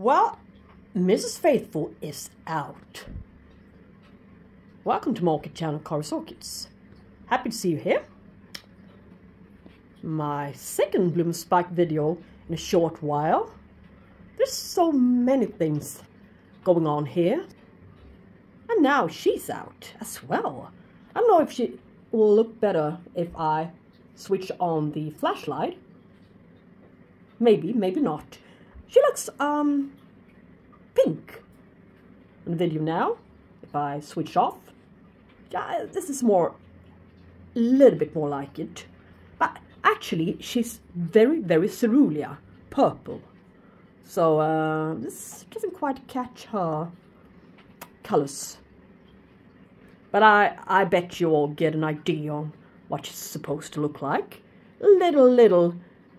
Well, Mrs. Faithful is out. Welcome to my orchid channel, Chorus Orchids. Happy to see you here. My second bloom spike video in a short while. There's so many things going on here. And now she's out as well. I don't know if she will look better if I switch on the flashlight. Maybe, maybe not. She looks pink in the video now. If I switch off, yeah, this is a little bit more like it. But actually, she's very, very cerulean, purple. So this doesn't quite catch her colors. But I bet you all get an idea on what she's supposed to look like. Little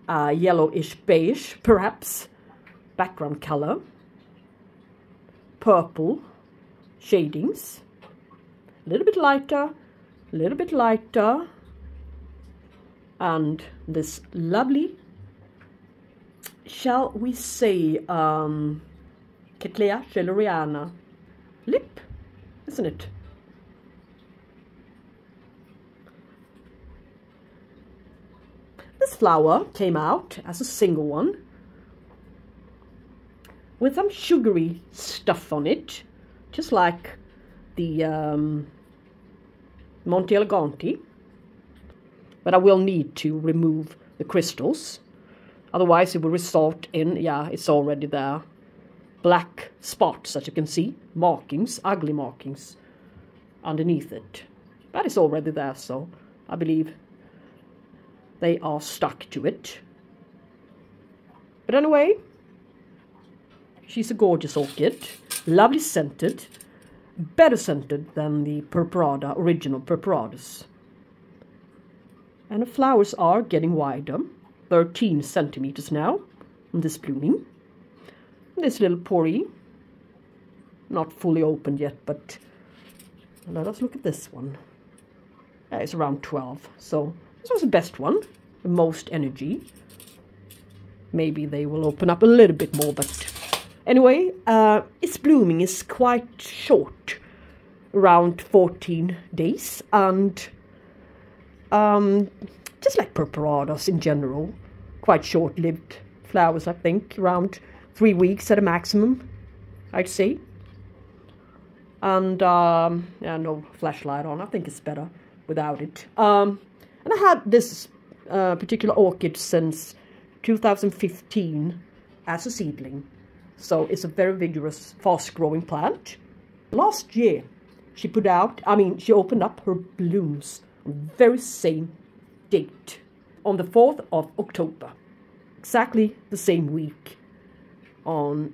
yellowish beige, perhaps. Background color. Purple shadings. A little bit lighter, a little bit lighter. And this lovely, shall we say, Cattleya schelleriana lip, isn't it? This flower came out as a single one with some sugary stuff on it, just like the Monte Eleganti. But I will need to remove the crystals, otherwise it will result in, yeah, it's already there, black spots, as you can see, markings, ugly markings underneath it. But it's already there, so I believe they are stuck to it. But anyway, she's a gorgeous orchid, lovely scented, better scented than the Purpurada, original Purpuradas. And the flowers are getting wider, 13 centimeters now on this blooming. This little pori, not fully opened yet, but let us look at this one. It's around 12, so this was the best one, the most energy. Maybe they will open up a little bit more, but anyway, its blooming is quite short, around 14 days, and just like Purpuradas in general, quite short-lived flowers, I think, around 3 weeks at a maximum, I'd say. And yeah, no flashlight on, I think it's better without it. And I had this particular orchid since 2015 as a seedling. So it's a very vigorous, fast-growing plant. Last year, she opened up her blooms on the very same date, on the 4th of October. Exactly the same week on,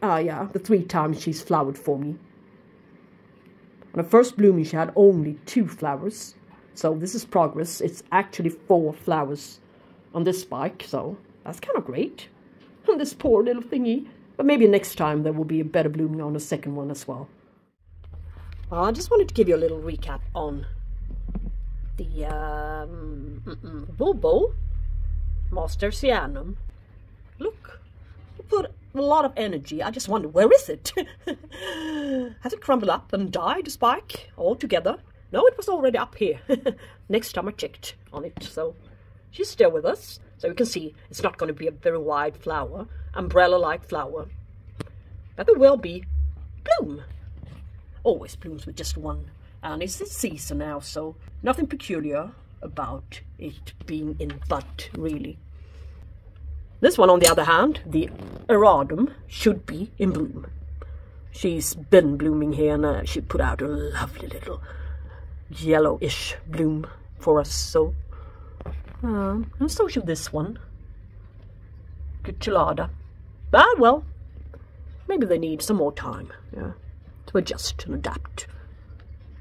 the 3 times she's flowered for me. On the first blooming, she had only 2 flowers. So this is progress. It's actually 4 flowers on this spike, so that's kind of great. On this poor little thingy. But maybe next time there will be a better blooming on the second one as well. I just wanted to give you a little recap on the bulbo Mastersianum. Look, you put a lot of energy. I just wonder, where is it? Has it crumbled up and died, the spike, altogether? No, it was already up here. Next time I checked on it, so she's still with us. So you can see it's not going to be a very wide flower, umbrella-like flower. But there will be bloom. Always blooms with just one. And it's the season now, so nothing peculiar about it being in bud, really. This one, on the other hand, the Eldorado, should be in bloom. She's been blooming here, and she put out a lovely little yellowish bloom for us, so and so should this one, Cattleya. But well, maybe they need some more time, yeah, to adjust and adapt.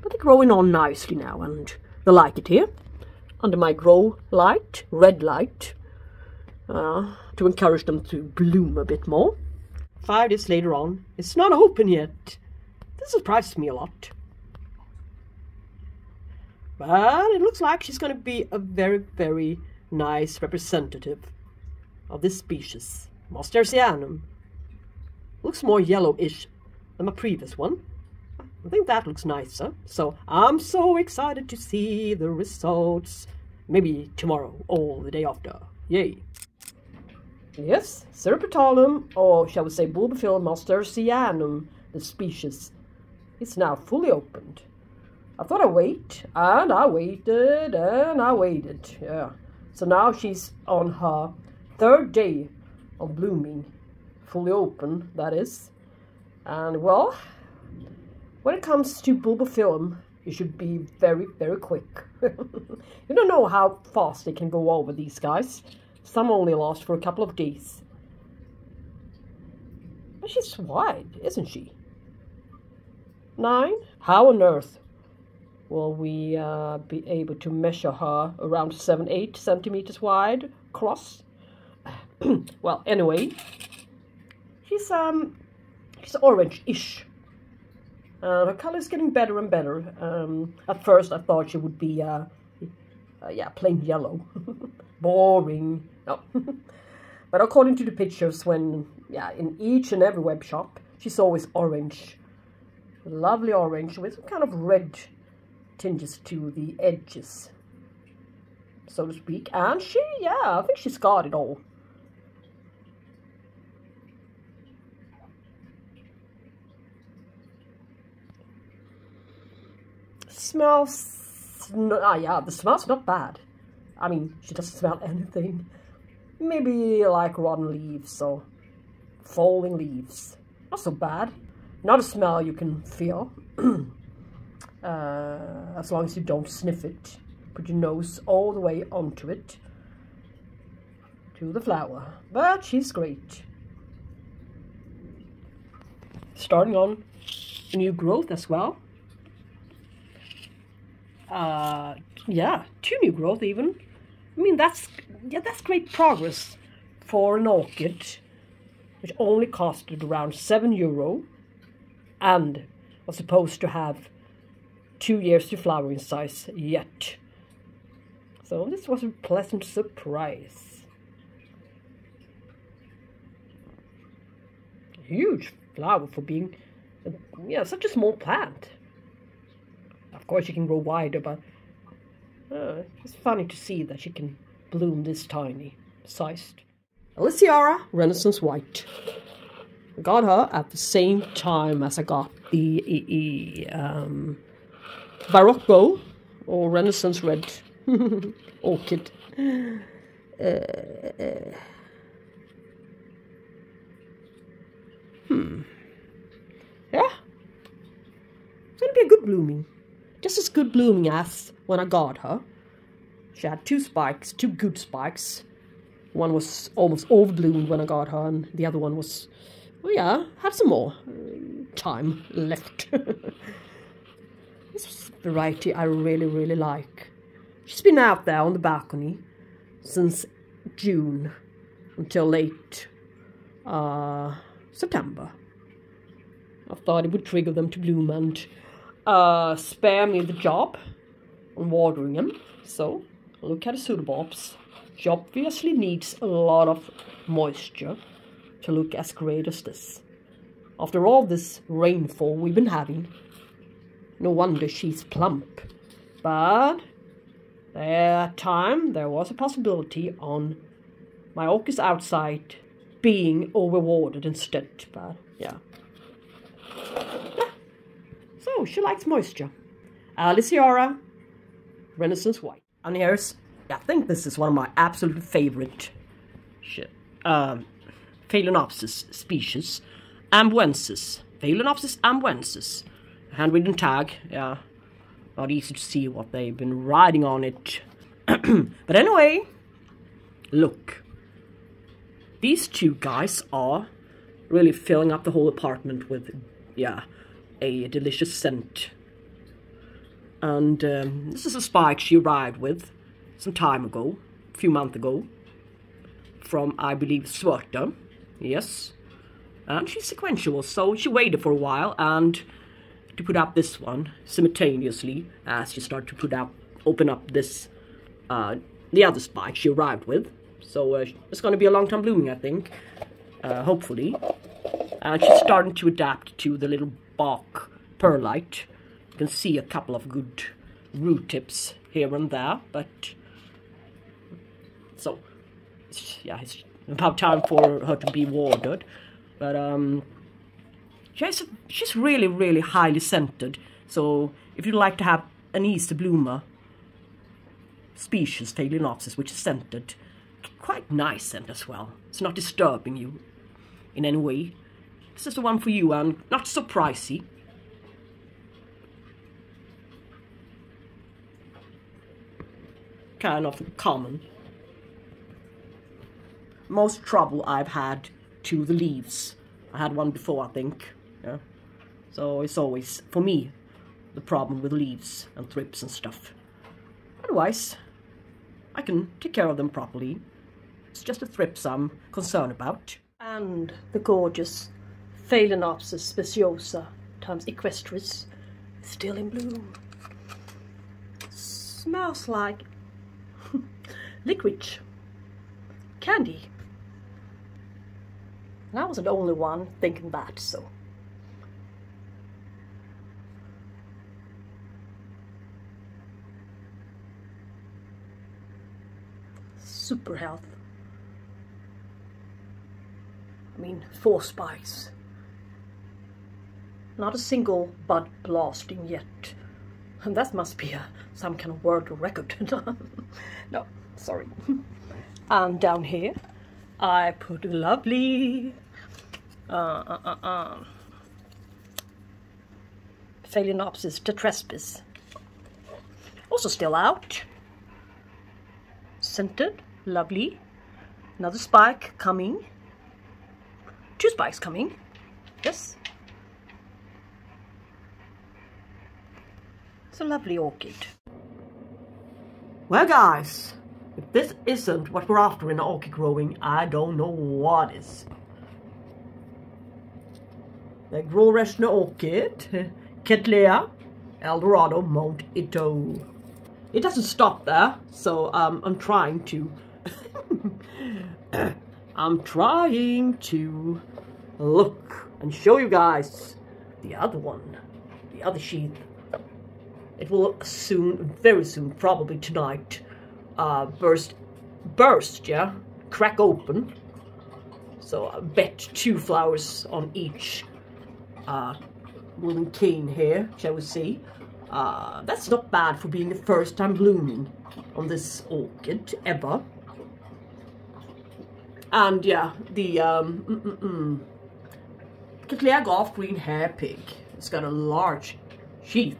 But they're growing on nicely now, and they like it here under my grow light, red light, to encourage them to bloom a bit more. 5 days later on, it's not open yet. This surprised me a lot. But it looks like she's going to be a very, very nice representative of this species, Mastersianum, Looks more yellowish than my previous one. I think that looks nicer. So I'm so excited to see the results. Maybe tomorrow or the day after. Yay! Yes, Serpetalum, or shall we say Bulbophyllum Mastersianum, the species, is now fully opened. I thought I'd wait, and I waited, and I waited. Yeah. So now she's on her 3rd day of blooming. Fully open, that is. And well, when it comes to Bulbophyllum, you should be very, very quick. You don't know how fast they can go over, these guys. Some only last for a couple of days. But she's wide, isn't she? 9? How on earth will we be able to measure her around 7-8 centimeters wide across? Well, anyway, she's orange-ish. Her color is getting better and better. At first, I thought she would be, yeah, plain yellow. Boring. No. But according to the pictures, when, yeah, in each and every web shop, she's always orange. Lovely orange with some kind of red tinges to the edges, so to speak. And she, yeah, I think she's got it all. Smells, yeah, the smell's not bad. I mean, she doesn't smell anything. Maybe like rotten leaves or falling leaves. Not so bad. Not a smell you can feel. As long as you don't sniff it. Put your nose all the way onto it. To the flower. But she's great. Starting on a new growth as well. Yeah, 2 new growth even. I mean, that's great progress for an orchid, which only costed around €7 and was supposed to have 2 years to flowering size yet. So this was a pleasant surprise. Huge flower for being, yeah, such a small plant. Of course, she can grow wider, but it's funny to see that she can bloom this tiny sized. Laelocattleya Renaissance White. I got her at the same time as I got the Barocco or Renaissance Red Orchid. Yeah, it's gonna be a good blooming. Just as good blooming as when I got her. She had 2 spikes, 2 good spikes. One was almost overbloomed when I got her, and the other one was, well, yeah, had some more time left. This variety I really, really like. She's been out there on the balcony since June until late September. I thought it would trigger them to bloom and spare me the job on watering them. So look at the pseudobulbs. She obviously needs a lot of moisture to look as great as this. After all this rainfall we've been having, no wonder she's plump. But at time there was a possibility on my orchids outside being overwatered instead. But yeah. So she likes moisture. Laelocattleya Renaissance White. And here's, I think this is one of my absolute favorite Phalaenopsis species. Ambuensis. Phalaenopsis ambuensis. Handwritten tag, yeah. Not easy to see what they've been writing on it. But anyway, look. These 2 guys are really filling up the whole apartment with, yeah, a delicious scent. And this is a spike she arrived with some time ago, a few months ago, from, I believe, Schwerter. Yes. And she's sequential, so she waited for a while and to put up this one simultaneously as she started to open up this, the other spike she arrived with. So it's going to be a long time blooming, I think, hopefully. And she's starting to adapt to the little bark perlite. You can see a couple of good root tips here and there, but so yeah, it's about time for her to be watered. But she's really highly scented. So if you'd like to have an Easter bloomer species, Phalaenopsis, which is scented, quite nice scent as well. It's not disturbing you in any way. This is the one for you, and not so pricey. Kind of common. Most trouble I've had to the leaves. I had one before, I think. Yeah. So it's always, for me, the problem with leaves and thrips and stuff. Otherwise, I can take care of them properly. It's just the thrips I'm concerned about. And the gorgeous Phalaenopsis Speciosa times Equestris is still in bloom. Smells like licorice, candy. And I wasn't the only one thinking that, so. Super health. I mean, 4 spikes. Not a single bud blasting yet. And that must be some kind of world record. No, sorry. And down here, I put a lovely Phalaenopsis Tetraspis. Also still out. Scented, lovely. Another spike coming. 2 spikes coming. Yes. It's a lovely orchid. Well guys, if this isn't what we're after in orchid growing, I don't know what is. The Großräschener orchid, Cattleya, Eldorado, Mount Ito. It doesn't stop there, so I'm trying to look and show you guys the other one, the other sheath. It will soon, very soon, probably tonight, burst, yeah, crack open. So I bet 2 flowers on each wooden cane here, shall we see. That's not bad for being the first time blooming on this orchid ever. And yeah, the Cattleya Golf Green Hair Pig. It's got a large sheath,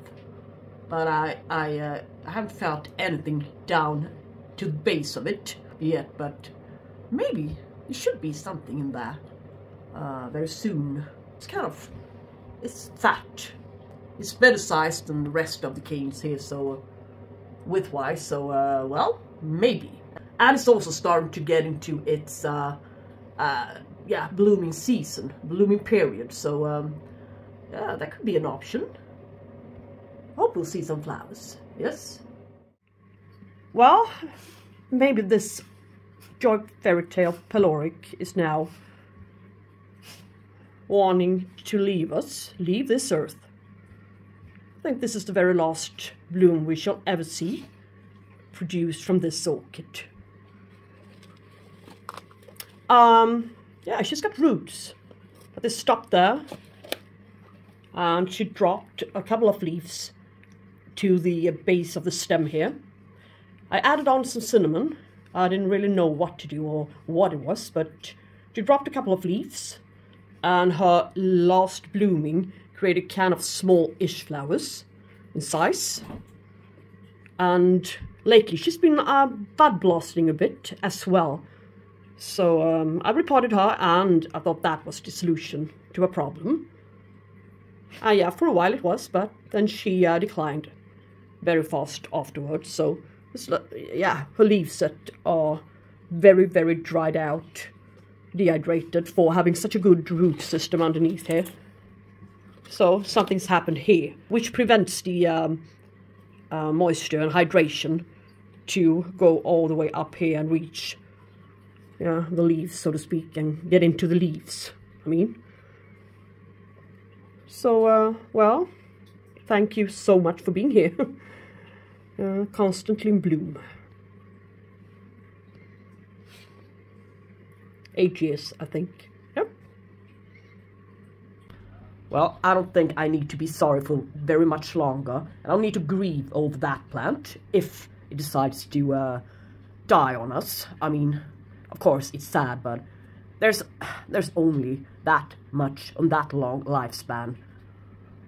but I haven't felt anything down to the base of it yet. But maybe there should be something in there very soon. It's fat. It's better sized than the rest of the canes here, so width-wise, so well, maybe. And it's also starting to get into its yeah, blooming season, blooming period, so yeah, that could be an option. Hope we'll see some flowers. Yes. Well, maybe this joy fairy tale pyloric is now wanting to leave this earth. I think this is the very last bloom we shall ever see produced from this orchid. Yeah, she's got roots, but they stopped there, and she dropped a couple of leaves to the base of the stem here. I added on some cinnamon. I didn't really know what to do or what it was, but she dropped a couple of leaves, and her last blooming created kind of small-ish flowers in size. And lately she's been bud blossoming a bit as well. So I repotted her, and I thought that was the solution to a problem. Yeah, for a while it was, but then she declined very fast afterwards. So yeah, her leaves that are very, very dried out, dehydrated for having such a good root system underneath here. So something's happened here, which prevents the moisture and hydration to go all the way up here and reach the leaves, so to speak, and get into the leaves. I mean, So, well, thank you so much for being here. Constantly in bloom. 8 years, I think. Yep. Well, I don't think I need to be sorry for very much longer. I don't need to grieve over that plant if it decides to die on us. I mean, of course, it's sad, but there's only that much on that long lifespan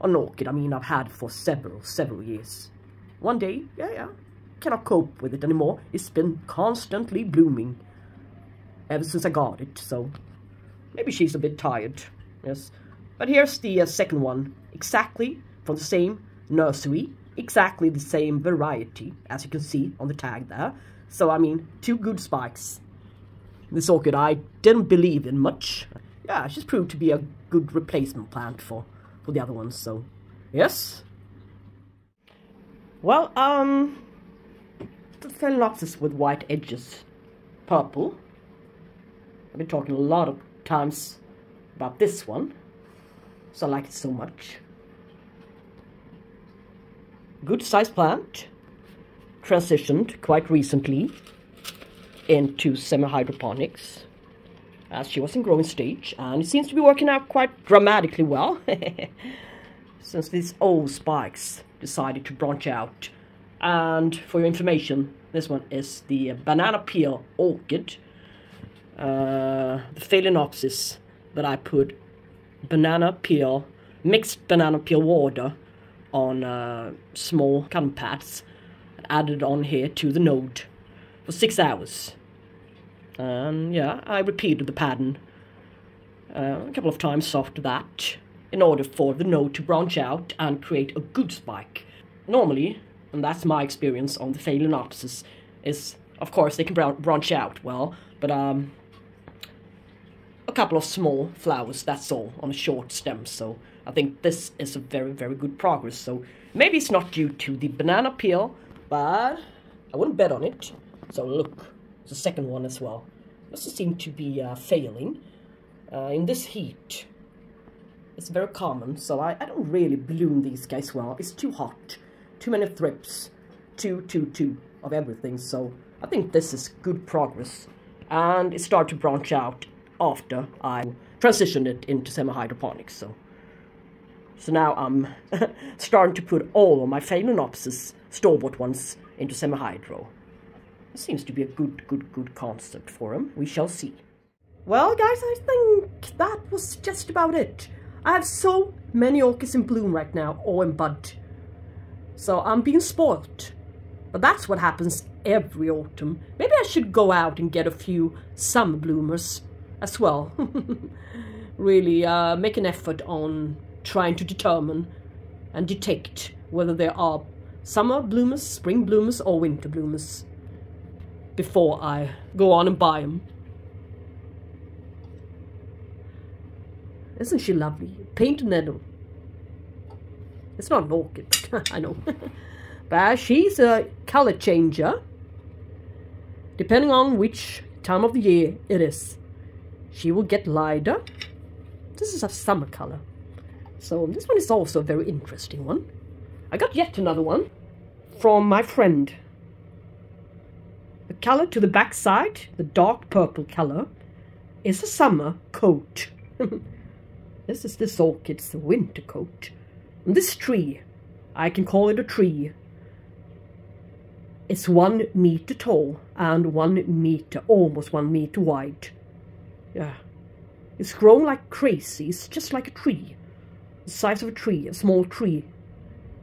on an orchid. I mean, I've had it for several years. One day, yeah, cannot cope with it anymore. It's been constantly blooming ever since I got it, so maybe she's a bit tired, yes. But here's the second one, exactly from the same nursery, exactly the same variety, as you can see on the tag there. So, I mean, 2 good spikes. This orchid I didn't believe in much. Yeah, she's proved to be a good replacement plant for the other ones, so, yes. Well, the Phalaenopsis with white edges, purple. I've been talking a lot of times about this one, so I like it so much. Good sized plant, transitioned quite recently into semi-hydroponics as she was in growing stage, and it seems to be working out quite dramatically well since these old spikes decided to branch out. And for your information, this one is the banana peel orchid. The Phalaenopsis that I put mixed banana peel water on small cotton pads and added on here to the node for 6 hours. And yeah, I repeated the pattern a couple of times after that in order for the node to branch out and create a good spike. Normally, and that's my experience on the Phalaenopsis, is of course they can branch out well, but a couple of small flowers, that's all, on a short stem. So I think this is a very good progress. So maybe it's not due to the banana peel, but I wouldn't bet on it. So look, the second one as well doesn't seem to be failing in this heat. It's very common, so I don't really bloom these guys well. It's too hot, too many thrips, too of everything. So I think this is good progress, and it started to branch out after I transitioned it into semi-hydroponics. So now I'm starting to put all of my Phalaenopsis store-bought ones into semi-hydro. It seems to be a good concept for them. We shall see. Well, guys, I think that was just about it. I have so many orchids in bloom right now, or in bud. So I'm being spoilt. But that's what happens every autumn. Maybe I should go out and get a few summer bloomers as well. Really make an effort on trying to determine and detect whether there are summer bloomers, spring bloomers, or winter bloomers before I go on and buy them. Isn't she lovely? Painted nettle. It's not an orchid, I know. But she's a color changer. Depending on which time of the year it is, she will get lighter. This is a summer color. So this one is also a very interesting one. I got yet another one from my friend. The color to the back side, the dark purple color, is a summer coat. This is this orchid's winter coat. And this tree, I can call it a tree. It's 1 meter tall and 1 meter, almost 1 meter wide. Yeah, it's grown like crazy. It's just like a tree, the size of a tree, a small tree.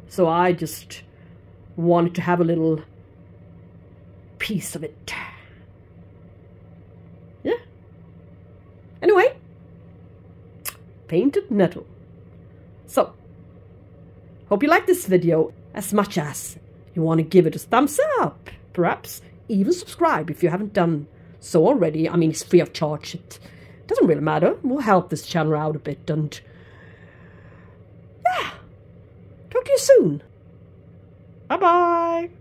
So I just wanted to have a little piece of it. Yeah. Anyway, painted nettle. So, hope you like this video as much as you want to give it a thumbs up. Perhaps even subscribe if you haven't done so already. I mean, it's free of charge. It doesn't really matter. We'll help this channel out a bit. And yeah, talk to you soon. Bye-bye.